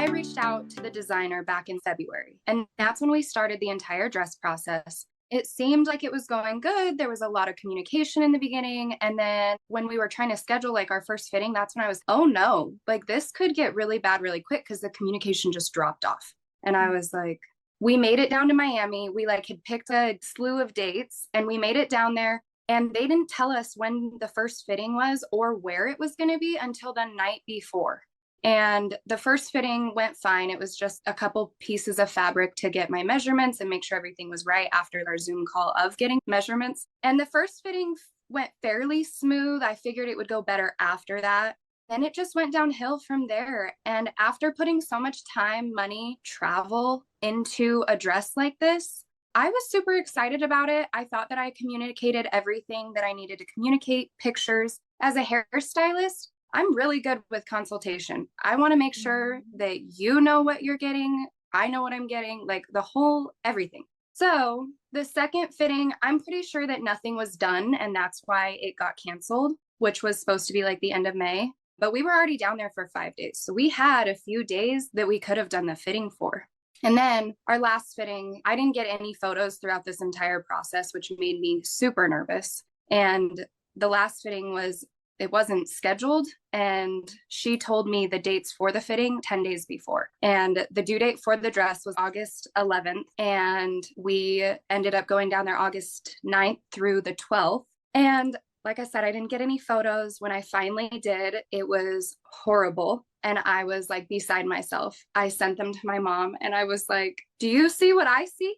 I reached out to the designer back in February, and that's when we started the entire dress process. It seemed like it was going good. There was a lot of communication in the beginning. And then when we were trying to schedule like our first fitting, that's when I was, oh no, like this could get really bad really quick because the communication just dropped off. And I was like, we made it down to Miami. We like had picked a slew of dates and we made it down there. And they didn't tell us when the first fitting was or where it was going to be until the night before. And the first fitting went fine. It was just a couple pieces of fabric to get my measurements and make sure everything was right after our Zoom call of getting measurements. And the first fitting went fairly smooth. I figured it would go better after that. Then it just went downhill from there. And after putting so much time, money, travel into a dress like this, I was super excited about it. I thought that I communicated everything that I needed to communicate, pictures. As a hairstylist, I'm really good with consultation. I want to make sure that you know what you're getting. I know what I'm getting, like the whole everything. So the second fitting, I'm pretty sure that nothing was done. And that's why it got canceled, which was supposed to be like the end of May. But we were already down there for 5 days. So we had a few days that we could have done the fitting for. And then our last fitting, I didn't get any photos throughout this entire process, which made me super nervous. And the last fitting it wasn't scheduled. And she told me the dates for the fitting 10 days before. And the due date for the dress was August 11th. And we ended up going down there August 9th through the 12th. And like I said, I didn't get any photos. When I finally did, it was horrible. And I was like beside myself. I sent them to my mom and I was like, do you see what I see?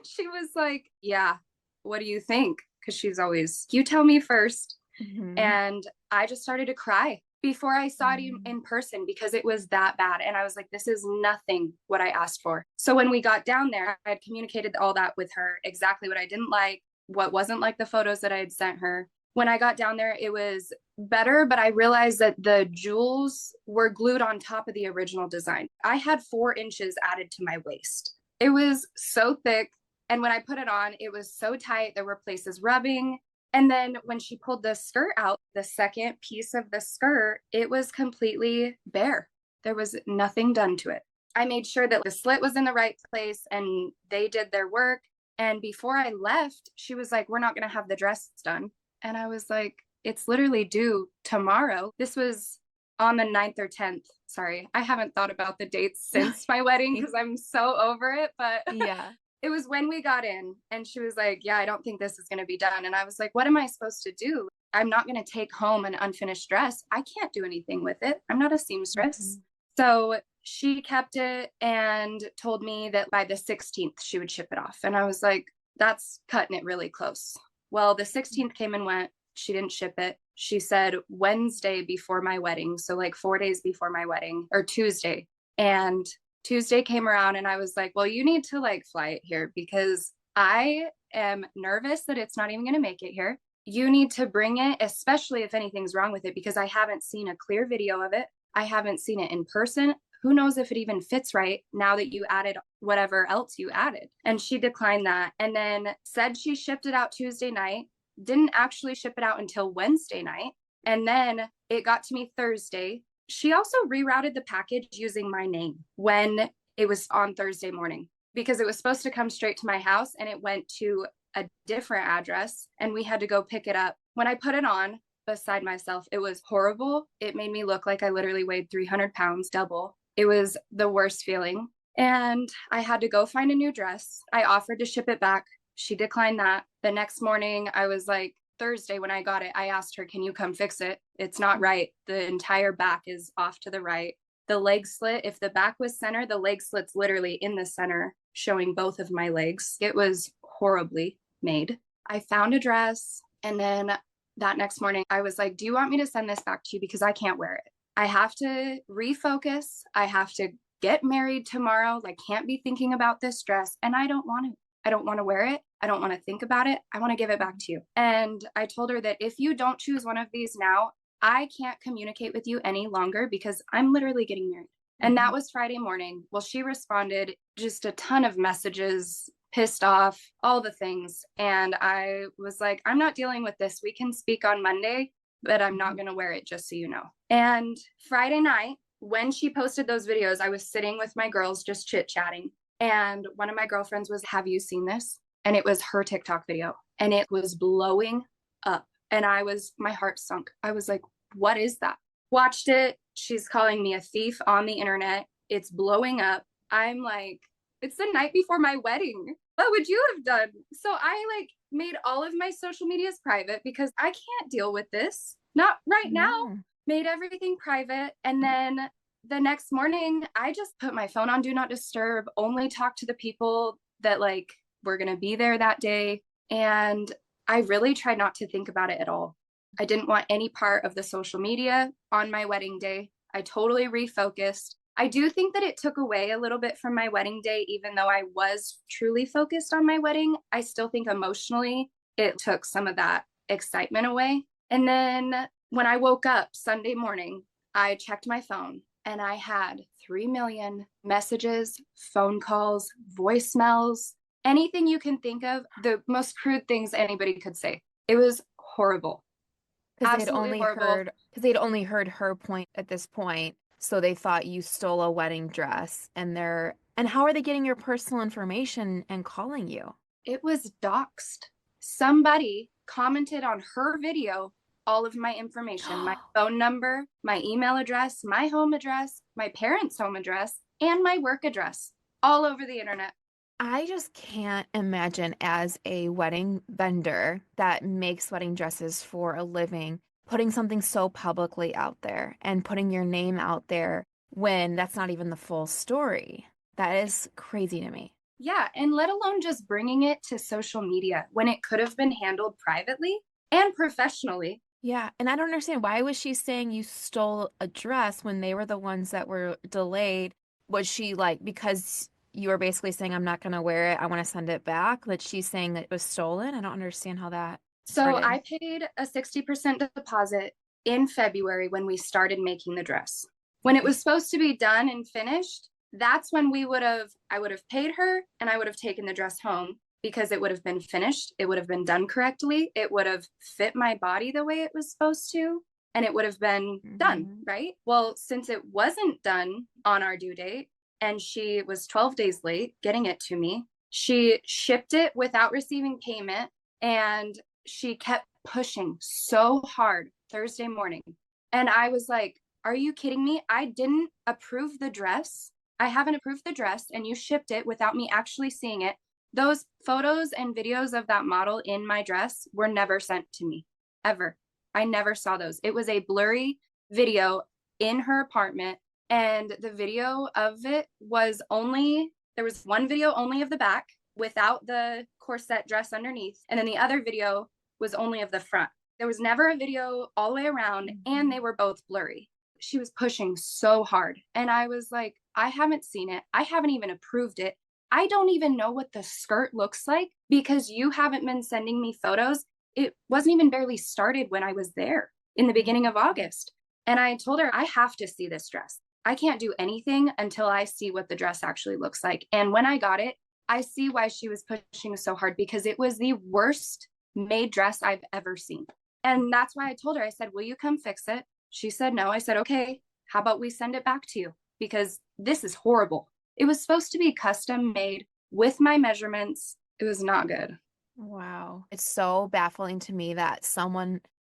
She was like, yeah, what do you think? Because she's always, you tell me first. Mm-hmm. And I just started to cry before I saw it in person because it was that bad. And I was like, this is nothing what I asked for. So when we got down there, I had communicated all that with her, exactly what I didn't like, what wasn't like the photos that I had sent her. When I got down there, it was better, but I realized that the jewels were glued on top of the original design. I had 4 inches added to my waist. It was so thick. And when I put it on, it was so tight. There were places rubbing. And then when she pulled the skirt out, the second piece of the skirt, it was completely bare. There was nothing done to it. I made sure that the slit was in the right place and they did their work. And before I left, she was like, we're not going to have the dress done. And I was like, it's literally due tomorrow. This was on the 9th or 10th. Sorry, I haven't thought about the dates since my wedding because I'm so over it. But yeah, it was when we got in and she was like, yeah, I don't think this is going to be done. And I was like, what am I supposed to do? I'm not going to take home an unfinished dress. I can't do anything with it. I'm not a seamstress. So she kept it and told me that by the 16th, she would ship it off. And I was like, that's cutting it really close. Well, the 16th came and went. She didn't ship it. She said Wednesday before my wedding. So like 4 days before my wedding, or Tuesday. And Tuesday came around and I was like, well, you need to like fly it here because I am nervous that it's not even going to make it here. You need to bring it, especially if anything's wrong with it, because I haven't seen a clear video of it. I haven't seen it in person. Who knows if it even fits right now that you added whatever else you added. And she declined that and then said she shipped it out Tuesday night, didn't actually ship it out until Wednesday night. And then it got to me Thursday. She also rerouted the package using my name when it was on Thursday morning because it was supposed to come straight to my house and it went to a different address and we had to go pick it up. When I put it on beside myself, it was horrible. It made me look like I literally weighed 300 pounds, double. It was the worst feeling. And I had to go find a new dress. I offered to ship it back. She declined that. The next morning, I was like, Thursday when I got it, I asked her, can you come fix it? It's not right. The entire back is off to the right. The leg slit, if the back was center, the leg slit's literally in the center, showing both of my legs. It was horribly made. I found a dress. And then that next morning, I was like, do you want me to send this back to you? Because I can't wear it. I have to refocus. I have to get married tomorrow. I can't be thinking about this dress. And I don't want to. I don't want to wear it. I don't want to think about it. I want to give it back to you. And I told her that if you don't choose one of these now, I can't communicate with you any longer because I'm literally getting married. And that was Friday morning. Well, she responded just a ton of messages, pissed off, all the things. And I was like, I'm not dealing with this. We can speak on Monday, but I'm not going to wear it, just so you know. And Friday night, when she posted those videos, I was sitting with my girls just chit chatting. And one of my girlfriends was, "Have you seen this?" And it was her TikTok video and it was blowing up. And my heart sunk. I was like, what is that? Watched it. She's calling me a thief on the internet. It's blowing up. I'm like, it's the night before my wedding. What would you have done? So I like made all of my social medias private because I can't deal with this. Not right now. Made everything private. And then the next morning, I just put my phone on do not disturb, only talk to the people that like were going to be there that day. And I really tried not to think about it at all. I didn't want any part of the social media on my wedding day. I totally refocused. I do think that it took away a little bit from my wedding day, even though I was truly focused on my wedding. I still think emotionally it took some of that excitement away. And then when I woke up Sunday morning, I checked my phone and I had 3 million messages, phone calls, voicemails, anything you can think of, the most crude things anybody could say. It was horrible. Absolutely horrible. Because they'd only heard her point at this point, so they thought you stole a wedding dress, and how are they getting your personal information and calling you? It was doxed. Somebody commented on her video all of my information, my phone number, my email address, my home address, my parents' home address, and my work address all over the internet. I just can't imagine as a wedding vendor that makes wedding dresses for a living, putting something so publicly out there and putting your name out there when that's not even the full story. That is crazy to me. Yeah, and let alone just bringing it to social media when it could have been handled privately and professionally. Yeah, and I don't understand, why was she saying you stole a dress when they were the ones that were delayed? Was she like, because you were basically saying, I'm not going to wear it, I want to send it back, that she's saying that it was stolen? I don't understand how that So started. I paid a 60% deposit in February when we started making the dress. When it was supposed to be done and finished, that's when I would have paid her and I would have taken the dress home because it would have been finished. It would have been done correctly. It would have fit my body the way it was supposed to, and it would have been done, right? Well, since it wasn't done on our due date and she was 12 days late getting it to me, she shipped it without receiving payment and she kept pushing so hard Thursday morning. And I was like, are you kidding me? I didn't approve the dress. I haven't approved the dress and you shipped it without me actually seeing it. Those photos and videos of that model in my dress were never sent to me, ever. I never saw those. It was a blurry video in her apartment, and the video of it there was one video only of the back without the corset dress underneath, and then the other video was only of the front. There was never a video all the way around, and they were both blurry. She was pushing so hard, and I was like, I haven't seen it. I haven't even approved it. I don't even know what the skirt looks like because you haven't been sending me photos. It wasn't even barely started when I was there in the beginning of August. And I told her, I have to see this dress. I can't do anything until I see what the dress actually looks like. And when I got it, I see why she was pushing so hard, because it was the worst made dress I've ever seen. And that's why I told her, I said, will you come fix it? She said no. I said, okay, how about we send it back to you? Because this is horrible. It was supposed to be custom made with my measurements. It was not good. Wow. It's so baffling to me that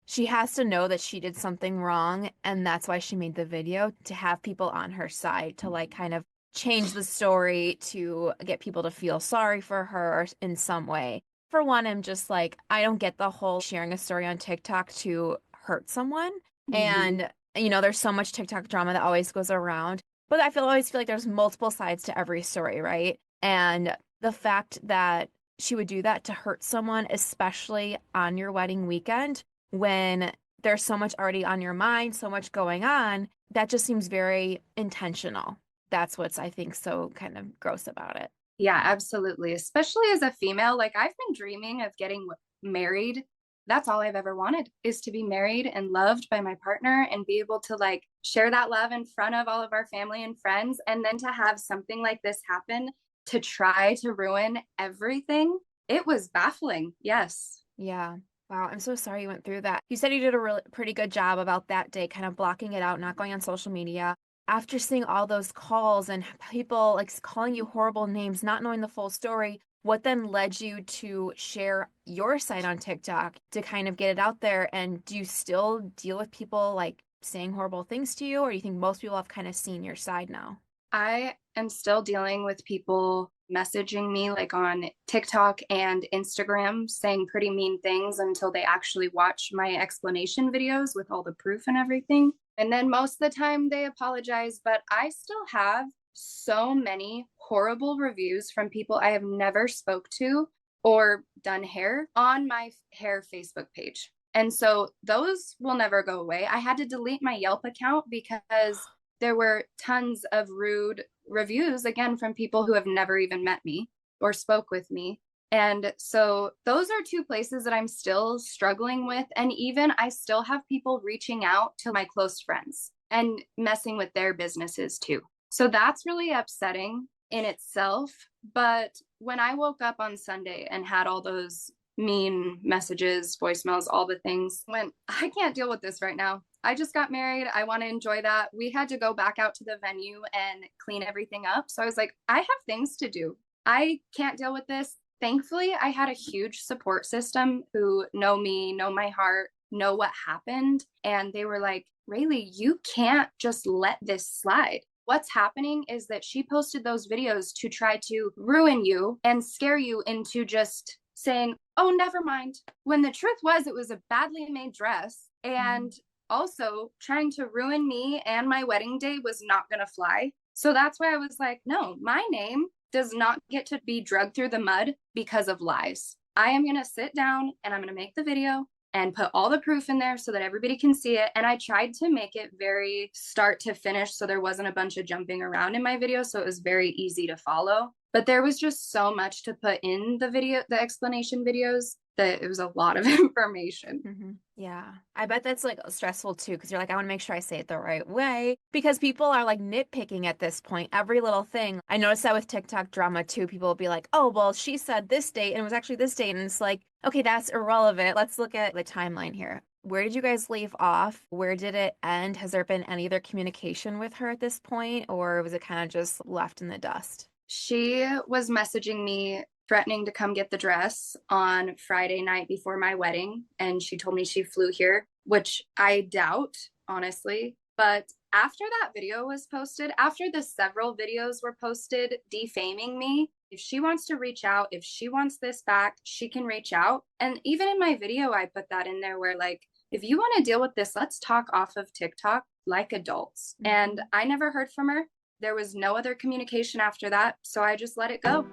she has to know that she did something wrong, and that's why she made the video, to have people on her side to like kind of change the story to get people to feel sorry for her in some way. For one, I'm just like, I don't get the whole sharing a story on TikTok to hurt someone. And, there's so much TikTok drama that always goes around. But always feel like there's multiple sides to every story, right? And the fact that she would do that to hurt someone, especially on your wedding weekend, when there's so much already on your mind, so much going on, that just seems very intentional. That's what's, I think, so kind of gross about it. Yeah, absolutely. Especially as a female, like I've been dreaming of getting married. That's all I've ever wanted, is to be married and loved by my partner and be able to like share that love in front of all of our family and friends. And then to have something like this happen to try to ruin everything, it was baffling. Yes. Yeah. Wow. I'm so sorry you went through that. You said you did a really pretty good job about that day, kind of blocking it out, not going on social media. after seeing all those calls and people like calling you horrible names, not knowing the full story, what then led you to share your site on TikTok to kind of get it out there? And do you still deal with people like saying horrible things to you, or do you think most people have kind of seen your side now? I am still dealing with people messaging me like on TikTok and Instagram saying pretty mean things until they actually watch my explanation videos with all the proof and everything. And then most of the time they apologize, but I still have so many horrible reviews from people I have never spoke to or done hair on my hair Facebook page. And so those will never go away. I had to delete my Yelp account because there were tons of rude reviews, again, from people who have never even met me or spoke with me. And so those are two places that I'm still struggling with. And even I still have people reaching out to my close friends and messing with their businesses too. So that's really upsetting in itself. But when I woke up on Sunday and had all those mean messages, voicemails, all the things, when I can't deal with this right now. I just got married. I want to enjoy that. We had to go back out to the venue and clean everything up. So I was like, I have things to do. I can't deal with this. Thankfully, I had a huge support system who know me, know my heart, know what happened. And they were like, Raylee, you can't just let this slide. What's happening is that she posted those videos to try to ruin you and scare you into just saying, oh, never mind. When the truth was, it was a badly made dress. And also trying to ruin me and my wedding day was not going to fly. So that's why I was like, no, my name does not get to be dragged through the mud because of lies. I am going to sit down and I'm going to make the video and put all the proof in there so that everybody can see it. And I tried to make it very start to finish so there wasn't a bunch of jumping around in my video. So it was very easy to follow. But there was just so much to put in the video, the explanation videos, that it was a lot of information. Mm-hmm. Yeah. I bet that's like stressful too, because you're like, I want to make sure I say it the right way because people are like nitpicking at this point, every little thing. I noticed that with TikTok drama too. People will be like, oh, well, she said this date and it was actually this date. And it's like, okay, that's irrelevant. Let's look at the timeline here. Where did you guys leave off? Where did it end? Has there been any other communication with her at this point, or was it kind of just left in the dust? She was messaging me threatening to come get the dress on Friday night before my wedding. And she told me she flew here, which I doubt, honestly. But after that video was posted, after the several videos were posted defaming me, if she wants to reach out, if she wants this back, she can reach out. And even in my video, I put that in there where, like, if you want to deal with this, let's talk off of TikTok like adults. And I never heard from her. There was no other communication after that, so I just let it go.